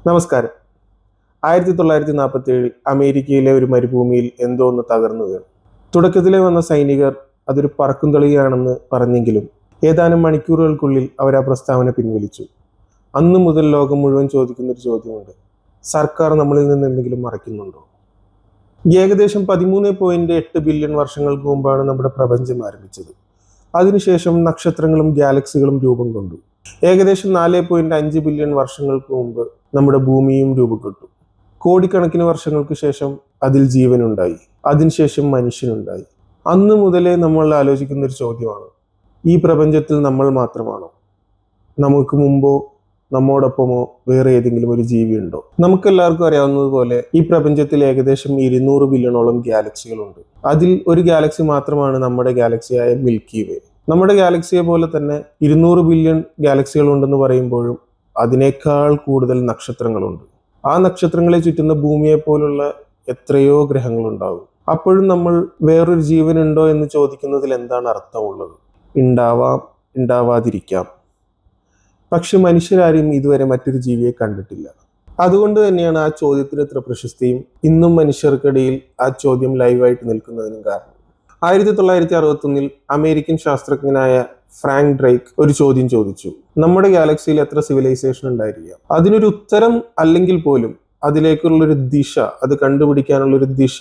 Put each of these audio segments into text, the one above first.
നമസ്കാരം. 1947 അമേരിക്കയിലെ ഒരു മരുഭൂമിയിൽ എന്തോ ഒന്ന് തകർന്നു വീണു. തുടക്കത്തിലെ വന്ന സൈനികർ അതൊരു പറക്കും തളികയാണെന്ന് പറഞ്ഞെങ്കിലും ഏതാനും മണിക്കൂറുകൾക്കുള്ളിൽ അവർ ആ പ്രസ്താവന പിൻവലിച്ചു. അന്നു മുതൽ ലോകം മുഴുവൻ ചോദിക്കുന്നൊരു ചോദ്യമുണ്ട്: സർക്കാർ നമ്മളിൽ നിന്ന് എന്തെങ്കിലും മറയ്ക്കുന്നുണ്ടോ? ഏകദേശം 13.8 ബില്യൺ വർഷങ്ങൾക്ക് മുമ്പാണ് നമ്മുടെ പ്രപഞ്ചം ആരംഭിച്ചത്. അതിനുശേഷം നക്ഷത്രങ്ങളും ഗാലക്സികളും രൂപം കൊണ്ടു. ഏകദേശം 4.5 ബില്യൺ വർഷങ്ങൾക്ക് മുമ്പ് നമ്മുടെ ഭൂമിയും രൂപപ്പെട്ടു. കോടിക്കണക്കിന് വർഷങ്ങൾക്ക് ശേഷം അതിൽ ജീവനുണ്ടായി. അതിനുശേഷം മനുഷ്യനുണ്ടായി. അന്ന് മുതലേ നമ്മൾ ആലോചിക്കുന്ന ഒരു ചോദ്യമാണ്: ഈ പ്രപഞ്ചത്തിൽ നമ്മൾ മാത്രമാണോ? നമുക്ക് മുമ്പോ നമ്മോടൊപ്പമോ വേറെ ഏതെങ്കിലും ഒരു ജീവി ഉണ്ടോ? നമുക്കെല്ലാവർക്കും അറിയാവുന്നതുപോലെ ഈ പ്രപഞ്ചത്തിൽ ഏകദേശം 200 ബില്യണോളം ഗാലക്സികളുണ്ട്. അതിൽ ഒരു ഗാലക്സി മാത്രമാണ് നമ്മുടെ ഗാലക്സിയായ മിൽക്കി വേ. നമ്മുടെ ഗാലക്സിയെ പോലെ തന്നെ 200 ബില്യൺ ഗാലക്സികൾ ഉണ്ടെന്ന് പറയുമ്പോഴും അതിനേക്കാൾ കൂടുതൽ നക്ഷത്രങ്ങളുണ്ട്. ആ നക്ഷത്രങ്ങളെ ചുറ്റുന്ന ഭൂമിയെ പോലുള്ള എത്രയോ ഗ്രഹങ്ങളുണ്ടാകും. അപ്പോഴും നമ്മൾ വേറൊരു ജീവനുണ്ടോ എന്ന് ചോദിക്കുന്നതിൽ എന്താണ് അർത്ഥമുള്ളത്? ഉണ്ടാവാം, ഉണ്ടാവാതിരിക്കാം. പക്ഷെ മനുഷ്യരാരും ഇതുവരെ മറ്റൊരു ജീവിയെ കണ്ടിട്ടില്ല. അതുകൊണ്ട് തന്നെയാണ് ആ ചോദ്യത്തിന് ഇത്ര പ്രശസ്തിയും ഇന്നും മനുഷ്യർക്കിടയിൽ ആ ചോദ്യം ലൈവായിട്ട് നിൽക്കുന്നതിനും കാരണം. 1961 അമേരിക്കൻ ശാസ്ത്രജ്ഞനായ ഫ്രാങ്ക് ഡ്രേക്ക് ഒരു ചോദ്യം ചോദിച്ചു: നമ്മുടെ ഗാലക്സിയിൽ എത്ര സിവിലൈസേഷൻ ഉണ്ടായിരിക്കാം? അതിനൊരു ഉത്തരം അല്ലെങ്കിൽ പോലും അതിലേക്കുള്ളൊരു ദിശ, അത് കണ്ടുപിടിക്കാനുള്ളൊരു ദിശ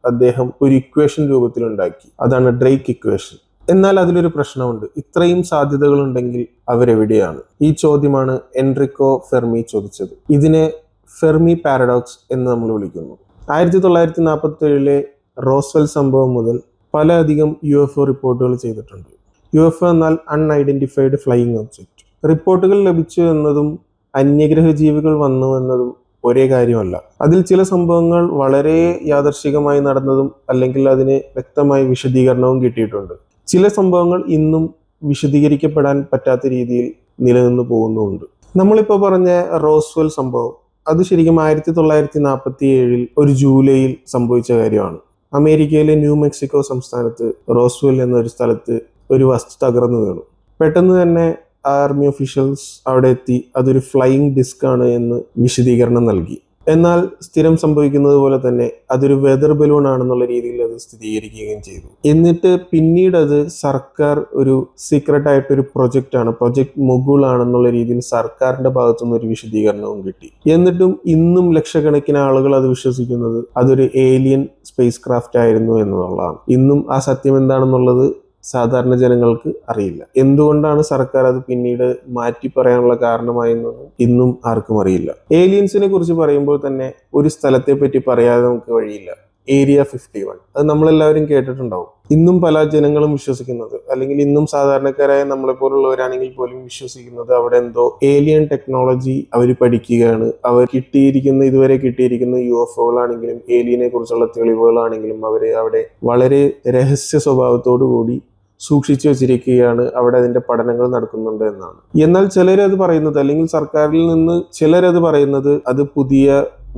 അദ്ദേഹം ഒരു ഇക്വേഷൻ രൂപത്തിലുണ്ടാക്കി. അതാണ് ഡ്രേക്ക് ഇക്വേഷൻ. എന്നാൽ അതിലൊരു പ്രശ്നമുണ്ട്: ഇത്രയും സാധ്യതകൾ ഉണ്ടെങ്കിൽ അവരെവിടെയാണ്? ഈ ചോദ്യമാണ് എൻറിക്കോ ഫെർമി ചോദിച്ചത്. ഇതിനെ ഫെർമി പാരഡോക്സ് എന്ന് നമ്മൾ വിളിക്കുന്നു. 1947 റോസ്വെൽ സംഭവം മുതൽ പലധികം UFO റിപ്പോർട്ടുകൾ ചെയ്തിട്ടുണ്ട്. UFO എന്നാൽ അൺഐഡന്റിഫൈഡ് ഫ്ലൈയിങ് ഒബ്ജക്റ്റ്. റിപ്പോർട്ടുകൾ ലഭിച്ചു എന്നതും അന്യഗ്രഹ ജീവികൾ വന്നു എന്നതും ഒരേ കാര്യമല്ല. അതിൽ ചില സംഭവങ്ങൾ വളരെ യാദർശികമായി നടന്നതും അല്ലെങ്കിൽ അതിന് വ്യക്തമായ വിശദീകരണവും കിട്ടിയിട്ടുണ്ട്. ചില സംഭവങ്ങൾ ഇന്നും വിശദീകരിക്കപ്പെടാൻ പറ്റാത്ത രീതിയിൽ നിലനിന്ന് പോകുന്നുമുണ്ട്. നമ്മളിപ്പോൾ പറഞ്ഞ റോസ്വെൽ സംഭവം അത് ശരിക്കും 1947 ഒരു ജൂലൈയിൽ സംഭവിച്ച കാര്യമാണ്. അമേരിക്കയിലെ ന്യൂ മെക്സിക്കോ സംസ്ഥാനത്ത് റോസ്വെൽ എന്നൊരു സ്ഥലത്ത് ഒരു വസ്തു തകർന്നു വീണു. പെട്ടെന്ന് തന്നെ ആർമി ഒഫീഷ്യൽസ് അവിടെ എത്തി അതൊരു ഫ്ലൈയിങ് ഡിസ്ക് ആണ് എന്ന് വിശദീകരണം നൽകി. എന്നാൽ സ്ഥിരം സംഭവിക്കുന്നത് പോലെ തന്നെ അതൊരു വെതർ ബലൂൺ ആണെന്നുള്ള രീതിയിൽ അത് സ്ഥിരീകരിക്കുകയും ചെയ്തു. എന്നിട്ട് പിന്നീട് അത് സർക്കാർ ഒരു സീക്രട്ട് ആയിട്ടൊരു പ്രൊജക്ട് മുകുൾ ആണെന്നുള്ള രീതിയിൽ സർക്കാരിന്റെ ഭാഗത്തുനിന്ന് ഒരു വിശദീകരണവും കിട്ടി. എന്നിട്ടും ഇന്നും ലക്ഷക്കണക്കിന് ആളുകൾ അത് വിശ്വസിക്കുന്നത് അതൊരു ഏലിയൻ സ്പേസ് ക്രാഫ്റ്റ് ആയിരുന്നു എന്നുള്ളതാണ്. ഇന്നും ആ സത്യം എന്താണെന്നുള്ളത് സാധാരണ ജനങ്ങൾക്ക് അറിയില്ല. എന്തുകൊണ്ടാണ് സർക്കാർ അത് പിന്നീട് മാറ്റി പറയാനുള്ള കാരണമായെന്നൊന്നും ഇന്നും ആർക്കും അറിയില്ല. ഏലിയൻസിനെ കുറിച്ച് പറയുമ്പോൾ തന്നെ ഒരു സ്ഥലത്തെ പറ്റി പറയാതെ നമുക്ക് വഴിയില്ല: ഏരിയ 51. അത് നമ്മളെല്ലാവരും കേട്ടിട്ടുണ്ടാവും. ഇന്നും പല ജനങ്ങളും വിശ്വസിക്കുന്നത്, അല്ലെങ്കിൽ ഇന്നും സാധാരണക്കാരായ നമ്മളെ പോലുള്ളവരാണെങ്കിൽ പോലും വിശ്വസിക്കുന്നത് അവിടെ എന്തോ ഏലിയൻ ടെക്നോളജി അവർ പഠിക്കുകയാണ്. ഇതുവരെ കിട്ടിയിരിക്കുന്ന UFOകളാണെങ്കിലും ഏലിയനെ കുറിച്ചുള്ള തെളിവുകളാണെങ്കിലും അവരെ അവിടെ വളരെ രഹസ്യ സ്വഭാവത്തോടു കൂടി സൂക്ഷിച്ചു വെച്ചിരിക്കുകയാണ്. അവിടെ അതിന്റെ പഠനങ്ങൾ നടക്കുന്നുണ്ട് എന്നാണ്. എന്നാൽ ചിലരത് പറയുന്നത്, അല്ലെങ്കിൽ സർക്കാരിൽ നിന്ന് ചിലരത് പറയുന്നത്, അത് പുതിയ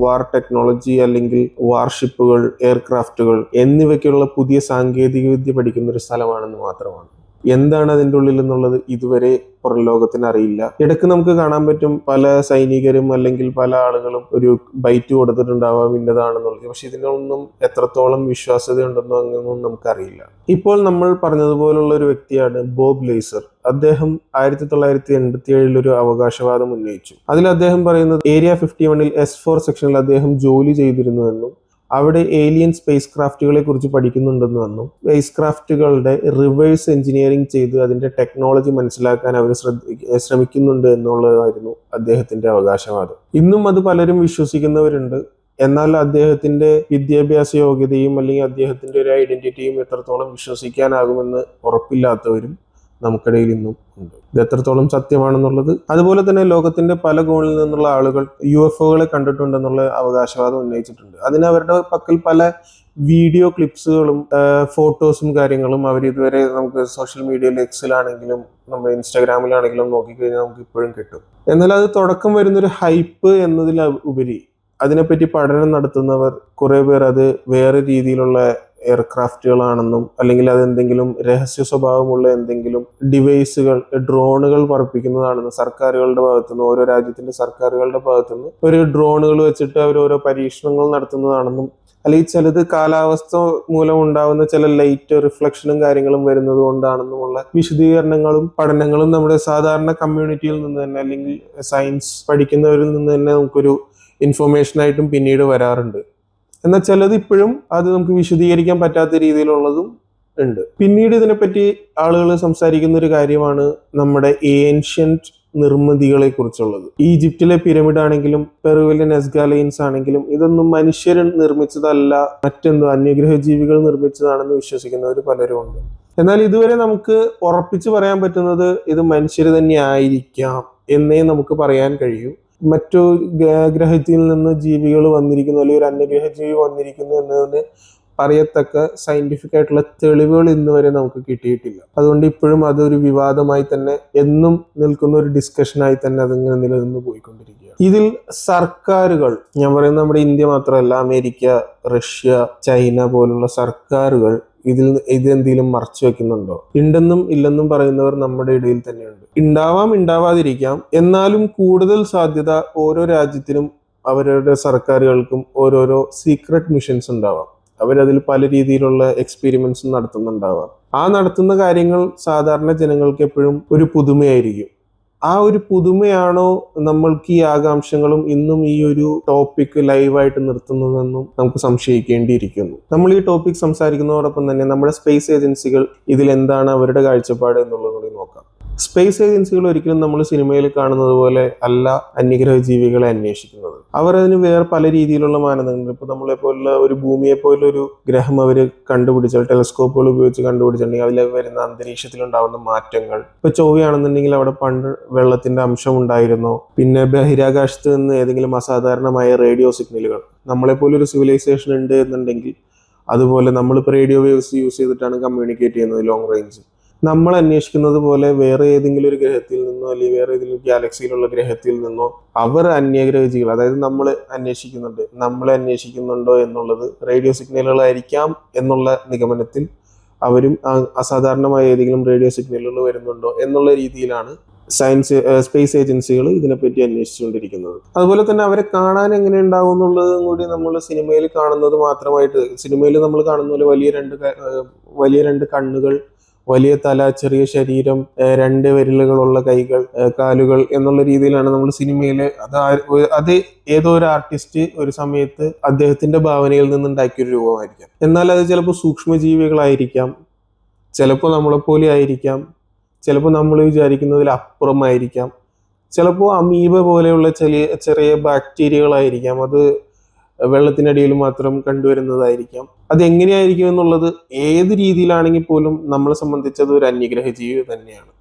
വാർ ടെക്നോളജി അല്ലെങ്കിൽ വാർഷിപ്പുകൾ, എയർക്രാഫ്റ്റുകൾ എന്നിവയ്ക്കുള്ള പുതിയ സാങ്കേതിക വിദ്യ പഠിക്കുന്ന ഒരു സ്ഥലമാണെന്ന് മാത്രമാണ്. എന്താണ് അതിൻ്റെ ഉള്ളിൽ എന്നുള്ളത് ഇതുവരെ പുറം ലോകത്തിന് അറിയില്ല. ഇടയ്ക്ക് നമുക്ക് കാണാൻ പറ്റും പല സൈനികരും അല്ലെങ്കിൽ പല ആളുകളും ഒരു ബൈറ്റ് കൊടുത്തിട്ടുണ്ടാവാം ഇന്നതാണെന്നുള്ളത്. പക്ഷെ ഇതിനൊന്നും എത്രത്തോളം വിശ്വാസ്യത ഉണ്ടെന്നോ അങ്ങനെയൊന്നും നമുക്കറിയില്ല. ഇപ്പോൾ നമ്മൾ പറഞ്ഞതുപോലുള്ള ഒരു വ്യക്തിയാണ് ബോബ് ലേസർ. അദ്ദേഹം 1987 ഒരു അവകാശവാദം ഉന്നയിച്ചു. അതിൽ അദ്ദേഹം പറയുന്നത് ഏരിയ 51 S4 സെക്ഷനിൽ അദ്ദേഹം ജോലി ചെയ്തിരുന്നുവെന്നും അവിടെ ഏലിയൻ സ്പേസ് ക്രാഫ്റ്റുകളെ കുറിച്ച് പഠിക്കുന്നുണ്ടെന്നും സ്പേസ് ക്രാഫ്റ്റുകളുടെ റിവേഴ്സ് എഞ്ചിനീയറിംഗ് ചെയ്ത് അതിന്റെ ടെക്നോളജി മനസ്സിലാക്കാൻ അവർ ശ്രമിക്കുന്നുണ്ട് എന്നുള്ളതായിരുന്നു അദ്ദേഹത്തിന്റെ അവകാശവാദം. ഇന്നും അത് പലരും വിശ്വസിക്കുന്നവരുണ്ട്. എന്നാൽ അദ്ദേഹത്തിന്റെ വിദ്യാഭ്യാസ യോഗ്യതയും അല്ലെങ്കിൽ അദ്ദേഹത്തിന്റെ ഒരു ഐഡന്റിറ്റിയും എത്രത്തോളം വിശ്വസിക്കാനാകുമെന്ന് ഉറപ്പില്ലാത്തവരും നമുക്കിടയിൽ ഇന്നും ഉണ്ട്. ഇത് എത്രത്തോളം സത്യമാണെന്നുള്ളത്. അതുപോലെ തന്നെ ലോകത്തിന്റെ പല കോണിൽ നിന്നുള്ള ആളുകൾ UFOകളെ കണ്ടിട്ടുണ്ടെന്നുള്ള അവകാശവാദം ഉന്നയിച്ചിട്ടുണ്ട്. അതിന് അവരുടെ പക്കൽ പല വീഡിയോ ക്ലിപ്സുകളും ഫോട്ടോസും കാര്യങ്ങളും അവർ ഇതുവരെ നമുക്ക് സോഷ്യൽ മീഡിയയിൽ എക്സിലാണെങ്കിലും നമ്മുടെ ഇൻസ്റ്റാഗ്രാമിലാണെങ്കിലും നോക്കിക്കഴിഞ്ഞാൽ നമുക്ക് ഇപ്പോഴും കിട്ടും. എന്നാൽ അത് തുടക്കം വരുന്നൊരു ഹൈപ്പ് എന്നതിൽ ഉപരി അതിനെപ്പറ്റി പഠനം നടത്തുന്നവർ കുറെ പേർ അത് വേറെ രീതിയിലുള്ള എയർക്രാഫ്റ്റുകളാണെന്നും അല്ലെങ്കിൽ അതെന്തെങ്കിലും രഹസ്യ സ്വഭാവമുള്ള എന്തെങ്കിലും ഡിവൈസുകൾ, ഡ്രോണുകൾ പറപ്പിക്കുന്നതാണെന്നും സർക്കാരുകളുടെ ഭാഗത്തുനിന്ന്, ഓരോ രാജ്യത്തിന്റെ സർക്കാരുകളുടെ ഭാഗത്തുനിന്ന് ഒരു ഡ്രോണുകൾ വെച്ചിട്ട് അവർ ഓരോ പരീക്ഷണങ്ങൾ നടത്തുന്നതാണെന്നും, അല്ലെങ്കിൽ ചിലത് കാലാവസ്ഥ മൂലം ഉണ്ടാകുന്ന ചില ലൈറ്റ് റിഫ്ലക്ഷനും കാര്യങ്ങളും വരുന്നത് കൊണ്ടാണെന്നുമുള്ള വിശദീകരണങ്ങളും പഠനങ്ങളും നമ്മുടെ സാധാരണ കമ്മ്യൂണിറ്റിയിൽ നിന്ന് തന്നെ അല്ലെങ്കിൽ സയൻസ് പഠിക്കുന്നവരിൽ നിന്ന് തന്നെ നമുക്കൊരു ഇൻഫർമേഷൻ ആയിട്ടും പിന്നീട് വരാറുണ്ട്. എന്നാൽ ചിലത് ഇപ്പോഴും അത് നമുക്ക് വിശദീകരിക്കാൻ പറ്റാത്ത രീതിയിലുള്ളതും ഉണ്ട്. പിന്നീട് ഇതിനെപ്പറ്റി ആളുകൾ സംസാരിക്കുന്ന ഒരു കാര്യമാണ് നമ്മുടെ ഏൻഷ്യന്റ് നിർമ്മിതികളെ കുറിച്ചുള്ളത്. ഈജിപ്തിലെ പിരമിഡ് ആണെങ്കിലും പെറുവിലെ നെസ്ഗാലൈൻസ് ആണെങ്കിലും ഇതൊന്നും മനുഷ്യർ നിർമ്മിച്ചതല്ല, മറ്റെന്തോ അന്യഗ്രഹ ജീവികൾ നിർമ്മിച്ചതാണെന്ന് വിശ്വസിക്കുന്നവർ പലരും ഉണ്ട്. എന്നാൽ ഇതുവരെ നമുക്ക് ഉറപ്പിച്ചു പറയാൻ പറ്റുന്നത് ഇത് മനുഷ്യർ തന്നെ ആയിരിക്കാം എന്നേ നമുക്ക് പറയാൻ കഴിയൂ. മറ്റു ഗ്രഹത്തിൽ നിന്ന് ജീവികൾ വന്നിരിക്കുന്നു അല്ലെങ്കിൽ ഒരു അന്യഗ്രഹ ജീവി വന്നിരിക്കുന്നു എന്നതിന് പറയത്തക്ക സയന്റിഫിക് ആയിട്ടുള്ള തെളിവുകൾ ഇന്ന് വരെ നമുക്ക് കിട്ടിയിട്ടില്ല. അതുകൊണ്ട് ഇപ്പോഴും അതൊരു വിവാദമായി തന്നെ എന്നും നിൽക്കുന്ന ഒരു ഡിസ്കഷനായി തന്നെ അതിങ്ങനെ നിലനിന്ന് പോയിക്കൊണ്ടിരിക്കുകയാണ്. ഇതിൽ സർക്കാരുകൾ, ഞാൻ പറയുന്നത് നമ്മുടെ ഇന്ത്യ മാത്രമല്ല, അമേരിക്ക, റഷ്യ, ചൈന പോലുള്ള സർക്കാരുകൾ ഇതെന്തെങ്കിലും മറച്ചു വെക്കുന്നുണ്ടോ? ഉണ്ടെന്നും ഇല്ലെന്നും പറയുന്നവർ നമ്മുടെ ഇടയിൽ തന്നെയുണ്ട്. ഉണ്ടാവാം, ഉണ്ടാവാതിരിക്കാം. എന്നാലും കൂടുതൽ സാധ്യത ഓരോ രാജ്യത്തിനും അവരുടെ സർക്കാരുകൾക്കും ഓരോരോ സീക്രട്ട് മിഷൻസ് ഉണ്ടാവാം. അവരതിൽ പല രീതിയിലുള്ള എക്സ്പെരിമെന്റ്സ് നടത്തുന്നുണ്ടാവാം. ആ നടത്തുന്ന കാര്യങ്ങൾ സാധാരണ ജനങ്ങൾക്ക് എപ്പോഴും ഒരു പുതുമയായിരിക്കും. ആ ഒരു പുതുമയാണോ നമ്മൾക്ക് ഈ ആകാംക്ഷകളും ഇന്നും ഈ ഒരു ടോപ്പിക് ലൈവായിട്ട് നിർത്തുന്നതെന്നും നമുക്ക് സംശയിക്കേണ്ടിയിരിക്കുന്നു. നമ്മൾ ഈ ടോപ്പിക് സംസാരിക്കുന്നതോടൊപ്പം തന്നെ നമ്മുടെ സ്പേസ് ഏജൻസികൾ ഇതിൽ എന്താണ് അവരുടെ കാഴ്ചപ്പാട് എന്നുള്ളത് കൂടി നോക്കാം. സ്പേസ് ഏജൻസികൾ ഒരിക്കലും നമ്മൾ സിനിമയിൽ കാണുന്നത് പോലെ അല്ല അന്യഗ്രഹ ജീവികളെ അന്വേഷിക്കുന്നത്. അവർ അതിന് വേറെ പല രീതിയിലുള്ള മാനദണ്ഡങ്ങൾ, ഇപ്പൊ നമ്മളെ പോലുള്ള ഒരു ഭൂമിയെ പോലൊരു ഗ്രഹം അവർ കണ്ടുപിടിച്ചാൽ, ടെലസ്കോപ്പുകൾ ഉപയോഗിച്ച് കണ്ടുപിടിച്ചിട്ടുണ്ടെങ്കിൽ അതിൽ വരുന്ന അന്തരീക്ഷത്തിൽ ഉണ്ടാകുന്ന മാറ്റങ്ങൾ, ഇപ്പൊ ചൊവ്വയാണെന്നുണ്ടെങ്കിൽ അവിടെ പണ്ട് വെള്ളത്തിന്റെ അംശം ഉണ്ടായിരുന്നോ, പിന്നെ ബഹിരാകാശത്ത് നിന്ന് ഏതെങ്കിലും അസാധാരണമായ റേഡിയോ സിഗ്നലുകൾ, നമ്മളെ പോലൊരു സിവിലൈസേഷൻ ഉണ്ട് എന്നുണ്ടെങ്കിൽ അതുപോലെ നമ്മളിപ്പോൾ റേഡിയോ വേവ്സ് യൂസ് ചെയ്തിട്ടാണ് കമ്മ്യൂണിക്കേറ്റ് ചെയ്യുന്നത് ലോങ് റേഞ്ച്. നമ്മൾ അന്വേഷിക്കുന്നത് പോലെ വേറെ ഏതെങ്കിലും ഒരു ഗ്രഹത്തിൽ നിന്നോ അല്ലെങ്കിൽ വേറെ ഏതെങ്കിലും ഗാലക്സിയിലുള്ള ഗ്രഹത്തിൽ നിന്നോ അവർ അന്യഗ്രഹ ജീവികൾ, അതായത് നമ്മളെ അന്വേഷിക്കുന്നുണ്ടോ എന്നുള്ളത് റേഡിയോ സിഗ്നലുകളായിരിക്കാം എന്നുള്ള നിഗമനത്തിൽ അവരും അസാധാരണമായ ഏതെങ്കിലും റേഡിയോ സിഗ്നലുകൾ വരുന്നുണ്ടോ എന്നുള്ള രീതിയിലാണ് സ്പേസ് ഏജൻസികൾ ഇതിനെപ്പറ്റി അന്വേഷിച്ചുകൊണ്ടിരിക്കുന്നത്. അതുപോലെ തന്നെ അവരെ കാണാൻ എങ്ങനെ ഉണ്ടാവും എന്നുള്ളതും കൂടി നമ്മൾ സിനിമയിൽ കാണുന്നത് മാത്രമായിട്ട്, സിനിമയിൽ നമ്മൾ കാണുന്ന പോലെ വലിയ രണ്ട് കണ്ണുകൾ, വലിയ തല, ചെറിയ ശരീരം, 2 വിരലുകളുള്ള കൈകൾ, കാലുകൾ എന്നുള്ള രീതിയിലാണ് നമ്മൾ സിനിമയിൽ അത് ഏതോ ഒരു ആർട്ടിസ്റ്റ് ഒരു സമയത്ത് അദ്ദേഹത്തിന്റെ ഭാവനയിൽ നിന്നുണ്ടാക്കിയൊരു രൂപമായിരിക്കാം. എന്നാൽ അത് ചിലപ്പോൾ സൂക്ഷ്മജീവികളായിരിക്കാം, ചിലപ്പോൾ നമ്മളെപ്പോലെ ആയിരിക്കാം, ചിലപ്പോൾ നമ്മൾ വിചാരിക്കുന്നതിൽ അപ്പുറമായിരിക്കാം, ചിലപ്പോൾ അമീബ പോലെയുള്ള ചെറിയ ബാക്ടീരിയകളായിരിക്കാം, അത് വെള്ളത്തിനടിയിൽ മാത്രം കണ്ടുവരുന്നതായിരിക്കാം. അത് എങ്ങനെയായിരിക്കും എന്നുള്ളത് ഏത് രീതിയിലാണെങ്കിൽ പോലും നമ്മളെ സംബന്ധിച്ചത് ഒരു അന്യഗ്രഹ ജീവി തന്നെയാണ്.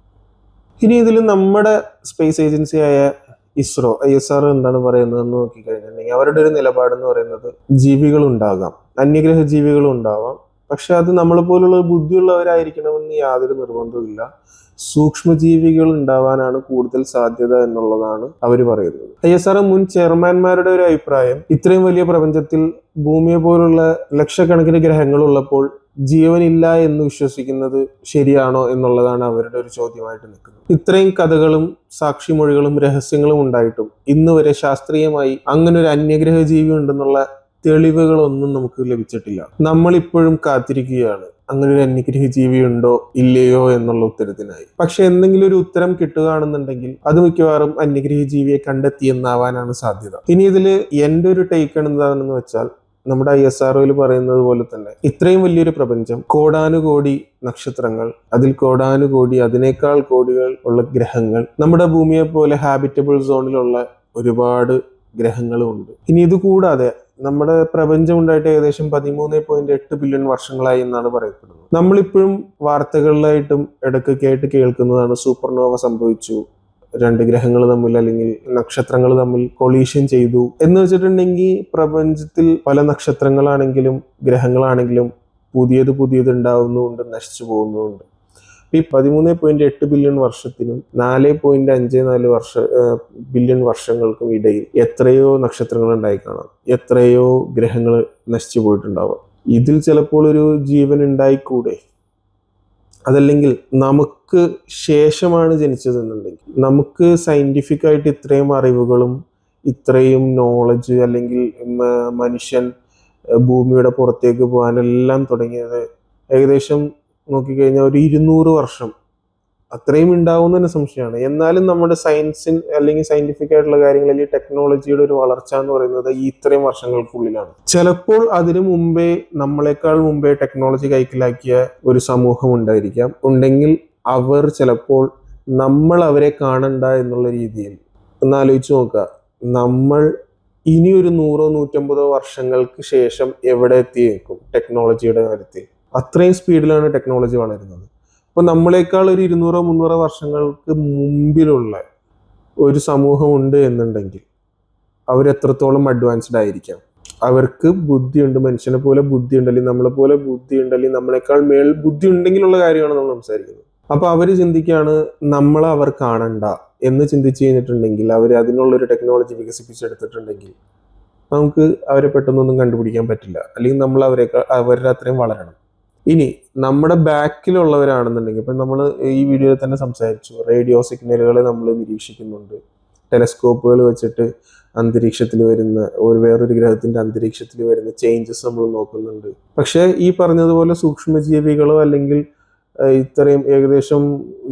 ഇനി ഇതിൽ നമ്മുടെ സ്പേസ് ഏജൻസിയായ ISRO എന്താണ് പറയുന്നതെന്ന് നോക്കിക്കഴിഞ്ഞിട്ടുണ്ടെങ്കിൽ അവരുടെ ഒരു നിലപാടെന്ന് പറയുന്നത് ജീവികളുണ്ടാകാം, അന്യഗ്രഹ ജീവികളും ഉണ്ടാവാം, പക്ഷെ അത് നമ്മളെ പോലുള്ള ബുദ്ധിയുള്ളവരായിരിക്കണമെന്ന് യാതൊരു നിർബന്ധവുമില്ല. സൂക്ഷ്മജീവികൾ ഉണ്ടാവാനാണ് കൂടുതൽ സാധ്യത എന്നുള്ളതാണ് അവർ പറയുന്നത്. ISRO മുൻ ചെയർമാൻമാരുടെ ഒരു അഭിപ്രായം, ഇത്രയും വലിയ പ്രപഞ്ചത്തിൽ ഭൂമിയെ പോലുള്ള ലക്ഷക്കണക്കിന് ഗ്രഹങ്ങൾ ഉള്ളപ്പോൾ ജീവനില്ല എന്ന് വിശ്വസിക്കുന്നത് ശരിയാണോ എന്നുള്ളതാണ് അവരുടെ ഒരു ചോദ്യമായിട്ട് നിൽക്കുന്നത്. ഇത്രയും കഥകളും സാക്ഷിമൊഴികളും രഹസ്യങ്ങളും ഉണ്ടായിട്ടും ഇന്ന് വരെ ശാസ്ത്രീയമായി അങ്ങനെ ഒരു അന്യഗ്രഹ ജീവി ഉണ്ടെന്നുള്ള തെളിവുകളൊന്നും നമുക്ക് ലഭിച്ചിട്ടില്ല. നമ്മൾ ഇപ്പോഴും കാത്തിരിക്കുകയാണ് അങ്ങനെ ഒരു അന്യഗ്രഹ ജീവി ഉണ്ടോ ഇല്ലയോ എന്നുള്ള ഉത്തരത്തിനായി. പക്ഷെ എന്തെങ്കിലും ഒരു ഉത്തരം കിട്ടുകയാണെന്നുണ്ടെങ്കിൽ അത് മിക്കവാറും അന്യഗ്രഹ ജീവിയെ കണ്ടെത്തിയെന്നാവാനാണ് സാധ്യത. ഇനി ഇതിൽ എൻ്റെ ഒരു ടേക്ക് എന്താണെന്ന് വെച്ചാൽ, നമ്മുടെ ISROയിൽ പറയുന്നത് പോലെ തന്നെ ഇത്രയും വലിയൊരു പ്രപഞ്ചം, കോടാനുകോടി നക്ഷത്രങ്ങൾ, അതിൽ കോടാനുകോടി അതിനേക്കാൾ കോടികൾ ഉള്ള ഗ്രഹങ്ങൾ, നമ്മുടെ ഭൂമിയെ പോലെ ഹാബിറ്റബിൾ സോണിലുള്ള ഒരുപാട് ഗ്രഹങ്ങളും ഉണ്ട്. ഇനി ഇത് കൂടാതെ നമ്മുടെ പ്രപഞ്ചം ഉണ്ടായിട്ട് ഏകദേശം 13.8 ബില്യൺ വർഷങ്ങളായി എന്നാണ് പറയപ്പെടുന്നത്. നമ്മളിപ്പോഴും വാർത്തകളിലായിട്ടും ഇടയ്ക്കൊക്കെ ആയിട്ട് കേൾക്കുന്നതാണ് സൂപ്പർനോവ സംഭവിച്ചു, 2 ഗ്രഹങ്ങൾ തമ്മിൽ അല്ലെങ്കിൽ നക്ഷത്രങ്ങൾ തമ്മിൽ കൊളീഷൻ ചെയ്തു എന്ന് വെച്ചിട്ടുണ്ടെങ്കിൽ പ്രപഞ്ചത്തിൽ പല നക്ഷത്രങ്ങളാണെങ്കിലും ഗ്രഹങ്ങളാണെങ്കിലും പുതിയത് ഉണ്ടാവുന്നുമുണ്ട്, നശിച്ചു പോകുന്നുമുണ്ട്. ഈ 13.8 ബില്യൺ വർഷത്തിനും 4.54 ബില്യൺ വർഷങ്ങൾക്കും ഇടയിൽ എത്രയോ നക്ഷത്രങ്ങൾ ഉണ്ടായി കാണാം, എത്രയോ ഗ്രഹങ്ങൾ നശിച്ചു പോയിട്ടുണ്ടാവാം. ഇതിൽ ചിലപ്പോൾ ഒരു ജീവൻ ഉണ്ടായിക്കൂടെ? അതല്ലെങ്കിൽ നമുക്ക് ശേഷമാണ് ജനിച്ചതെന്നുണ്ടെങ്കിൽ, നമുക്ക് സയന്റിഫിക് ആയിട്ട് ഇത്രയും അറിവുകളും ഇത്രയും നോളജ്, അല്ലെങ്കിൽ മനുഷ്യൻ ഭൂമിയുടെ പുറത്തേക്ക് പോകാനെല്ലാം തുടങ്ങിയത് ഏകദേശം നോക്കിക്കഴിഞ്ഞാൽ ഒരു 200 വർഷം അത്രയും ഉണ്ടാവും തന്നെ സംശയമാണ്. എന്നാലും നമ്മുടെ സയൻസിൽ അല്ലെങ്കിൽ സയന്റിഫിക് ആയിട്ടുള്ള കാര്യങ്ങൾ, അല്ലെങ്കിൽ ടെക്നോളജിയുടെ ഒരു വളർച്ച എന്ന് പറയുന്നത് ഈ ഇത്രയും വർഷങ്ങൾക്കുള്ളിലാണ്. ചിലപ്പോൾ അതിനു മുമ്പേ, നമ്മളെക്കാൾ മുമ്പേ ടെക്നോളജി കൈക്കലാക്കിയ ഒരു സമൂഹം ഉണ്ടായിരിക്കാം. ഉണ്ടെങ്കിൽ അവർ ചിലപ്പോൾ നമ്മൾ അവരെ കാണണ്ട എന്നുള്ള രീതിയിൽ ഒന്ന് ആലോചിച്ച് നോക്കുക. നമ്മൾ ഇനി ഒരു 100-150 വർഷങ്ങൾക്ക് ശേഷം എവിടെ എത്തിയേക്കും ടെക്നോളജിയുടെ കാര്യത്തിൽ? അത്രയും സ്പീഡിലാണ് ടെക്നോളജി വളരുന്നത്. അപ്പോൾ നമ്മളെക്കാൾ ഒരു 200-300 വർഷങ്ങൾക്ക് മുമ്പിലുള്ള ഒരു സമൂഹം ഉണ്ട് എന്നുണ്ടെങ്കിൽ അവരെത്രത്തോളം അഡ്വാൻസ്ഡ് ആയിരിക്കാം? അവർക്ക് ബുദ്ധിയുണ്ട്, മനുഷ്യനെ പോലെ ബുദ്ധിയുണ്ട്, അല്ലെങ്കിൽ നമ്മളെ പോലെ ബുദ്ധിയുണ്ട്, അല്ലെങ്കിൽ നമ്മളെക്കാൾ മേൽ ബുദ്ധി ഉണ്ടെങ്കിലുള്ള കാര്യമാണ് നമ്മൾ സംസാരിക്കുന്നത്. അപ്പോൾ അവർ ചിന്തിക്കുകയാണ് നമ്മളെ അവർ കാണണ്ട എന്ന് ചിന്തിച്ചു കഴിഞ്ഞിട്ടുണ്ടെങ്കിൽ, അവർ അതിനുള്ളൊരു ടെക്നോളജി വികസിപ്പിച്ചെടുത്തിട്ടുണ്ടെങ്കിൽ നമുക്ക് അവരെ പെട്ടെന്നൊന്നും കണ്ടുപിടിക്കാൻ പറ്റില്ല, അല്ലെങ്കിൽ നമ്മൾ അവരുടെ അത്രയും വളരണം. ഇനി നമ്മുടെ ബാക്കിലുള്ളവരാണെന്നുണ്ടെങ്കിൽ, ഇപ്പം നമ്മൾ ഈ വീഡിയോയിൽ തന്നെ സംസാരിച്ചു, റേഡിയോ സിഗ്നലുകളെ നമ്മൾ നിരീക്ഷിക്കുന്നുണ്ട്. ടെലസ്കോപ്പുകൾ വെച്ചിട്ട് അന്തരീക്ഷത്തിൽ വരുന്ന വേറൊരു ഗ്രഹത്തിന്റെ അന്തരീക്ഷത്തിൽ വരുന്ന ചേഞ്ചസ് നമ്മൾ നോക്കുന്നുണ്ട്. പക്ഷേ ഈ പറഞ്ഞതുപോലെ സൂക്ഷ്മജീവികളോ അല്ലെങ്കിൽ ഇത്രയും ഏകദേശം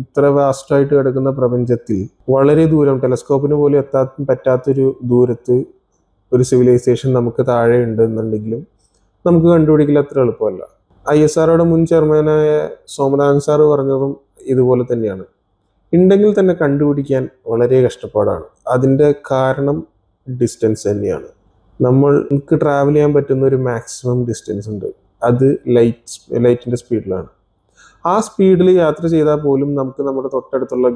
ഇത്ര വാസ്റ്റായിട്ട് കിടക്കുന്ന പ്രപഞ്ചത്തിൽ വളരെ ദൂരം, ടെലസ്കോപ്പിന് പോലും എത്താൻ പറ്റാത്തൊരു ദൂരത്ത് ഒരു സിവിലൈസേഷൻ നമുക്ക് താഴെ ഉണ്ട് എന്നുണ്ടെങ്കിലും നമുക്ക് കണ്ടുപിടിക്കൽ അത്ര എളുപ്പമല്ല. ISROയുടെ മുൻ ചെയർമാനായ സോമനാഥൻ സാറ് പറഞ്ഞതും ഇതുപോലെ തന്നെയാണ്. ഉണ്ടെങ്കിൽ തന്നെ കണ്ടുപിടിക്കാൻ വളരെ കഷ്ടപ്പാടാണ്. അതിൻ്റെ കാരണം ഡിസ്റ്റൻസ് തന്നെയാണ്. നമുക്ക് ട്രാവൽ ചെയ്യാൻ പറ്റുന്ന ഒരു മാക്സിമം ഡിസ്റ്റൻസ് ഉണ്ട്. അത് ലൈറ്റിൻ്റെ സ്പീഡിലാണ്. ആ സ്പീഡിൽ യാത്ര ചെയ്താൽ പോലും നമുക്ക് നമ്മുടെ തൊട്ടടുത്തുള്ള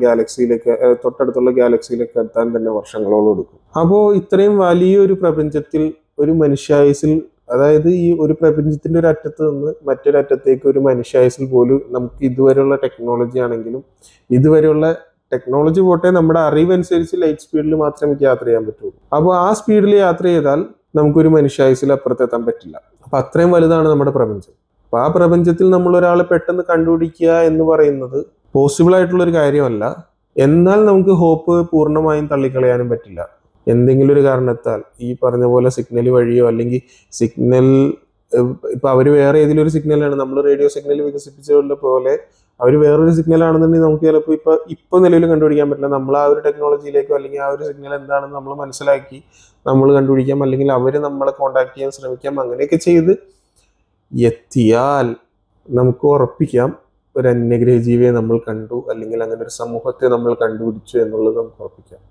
ഗാലക്സിയിലേക്ക് എത്താൻ തന്നെ വർഷങ്ങളോളം എടുക്കും. അപ്പോൾ ഇത്രയും വലിയൊരു പ്രപഞ്ചത്തിൽ ഒരു മനുഷ്യായുസിൽ, അതായത് ഈ ഒരു പ്രപഞ്ചത്തിന്റെ ഒരു അറ്റത്ത് നിന്ന് മറ്റൊരറ്റത്തേക്ക് ഒരു മനുഷ്യായുസിൽ പോലും നമുക്ക് ഇതുവരെയുള്ള ടെക്നോളജി ആണെങ്കിലും, ഇതുവരെയുള്ള ടെക്നോളജി പോട്ടെ, നമ്മുടെ അറിവനുസരിച്ച് ലൈറ്റ് സ്പീഡിൽ മാത്രമേ നമുക്ക് യാത്ര ചെയ്യാൻ പറ്റുള്ളൂ. അപ്പോൾ ആ സ്പീഡിൽ യാത്ര ചെയ്താൽ നമുക്കൊരു മനുഷ്യായുസിൽ അപ്പുറത്തെത്താൻ പറ്റില്ല. അപ്പൊ അത്രയും വലുതാണ് നമ്മുടെ പ്രപഞ്ചം. അപ്പൊ ആ പ്രപഞ്ചത്തിൽ നമ്മൾ ഒരാളെ പെട്ടെന്ന് കണ്ടുപിടിക്കുക എന്ന് പറയുന്നത് പോസിബിൾ ആയിട്ടുള്ള ഒരു കാര്യമല്ല. എന്നാൽ നമുക്ക് ഹോപ്പ് പൂർണ്ണമായും തള്ളിക്കളയാനും പറ്റില്ല. എന്തെങ്കിലും ഒരു കാരണത്താൽ ഈ പറഞ്ഞ പോലെ സിഗ്നൽ വഴിയോ, അല്ലെങ്കിൽ സിഗ്നൽ ഇപ്പൊ അവര് വേറെ ഏതെങ്കിലും ഒരു സിഗ്നലാണ്, നമ്മൾ റേഡിയോ സിഗ്നൽ വികസിപ്പിച്ചതുപോലെ പോലെ അവർ വേറൊരു സിഗ്നൽ ആണെന്നുണ്ടെങ്കിൽ നമുക്ക് ചിലപ്പോൾ ഇപ്പൊ നിലവിൽ കണ്ടുപിടിക്കാൻ പറ്റില്ല. നമ്മൾ ആ ഒരു ടെക്നോളജിയിലേക്കോ അല്ലെങ്കിൽ ആ ഒരു സിഗ്നൽ എന്താണെന്ന് നമ്മൾ മനസ്സിലാക്കി നമ്മൾ കണ്ടുപിടിക്കാം, അല്ലെങ്കിൽ അവര് നമ്മളെ കോണ്ടാക്ട് ചെയ്യാൻ ശ്രമിക്കാം. അങ്ങനെയൊക്കെ ചെയ്ത് എത്തിയാൽ നമുക്ക് ഉറപ്പിക്കാം ഒരു അന്യഗ്രഹ ജീവിയെ നമ്മൾ കണ്ടു, അല്ലെങ്കിൽ അങ്ങനെ ഒരു സമൂഹത്തെ നമ്മൾ കണ്ടുപിടിച്ചു എന്നുള്ളത് നമുക്ക് ഉറപ്പിക്കാം.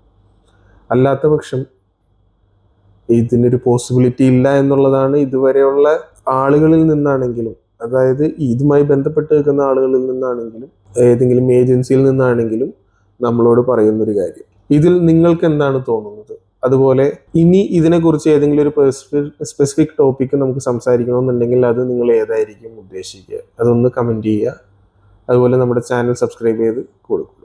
അല്ലാത്ത പക്ഷം ഇതിനൊരു പോസിബിലിറ്റി ഇല്ല എന്നുള്ളതാണ് ഇതുവരെയുള്ള ആളുകളിൽ നിന്നാണെങ്കിലും, അതായത് ഇതുമായി ബന്ധപ്പെട്ട് നിൽക്കുന്ന ആളുകളിൽ നിന്നാണെങ്കിലും ഏതെങ്കിലും ഏജൻസിയിൽ നിന്നാണെങ്കിലും നമ്മളോട് പറയുന്നൊരു കാര്യം. ഇതിൽ നിങ്ങൾക്ക് എന്താണ് തോന്നുന്നത്? അതുപോലെ ഇനി ഇതിനെക്കുറിച്ച് ഏതെങ്കിലും ഒരു സ്പെസിഫിക് ടോപ്പിക്ക് നമുക്ക് സംസാരിക്കണമെന്നുണ്ടെങ്കിൽ അത് നിങ്ങൾ ഏതായിരിക്കും ഉദ്ദേശിക്കുക? അതൊന്ന് കമൻറ്റ് ചെയ്യുക. അതുപോലെ നമ്മുടെ ചാനൽ സബ്സ്ക്രൈബ് ചെയ്ത് കൊടുക്കും.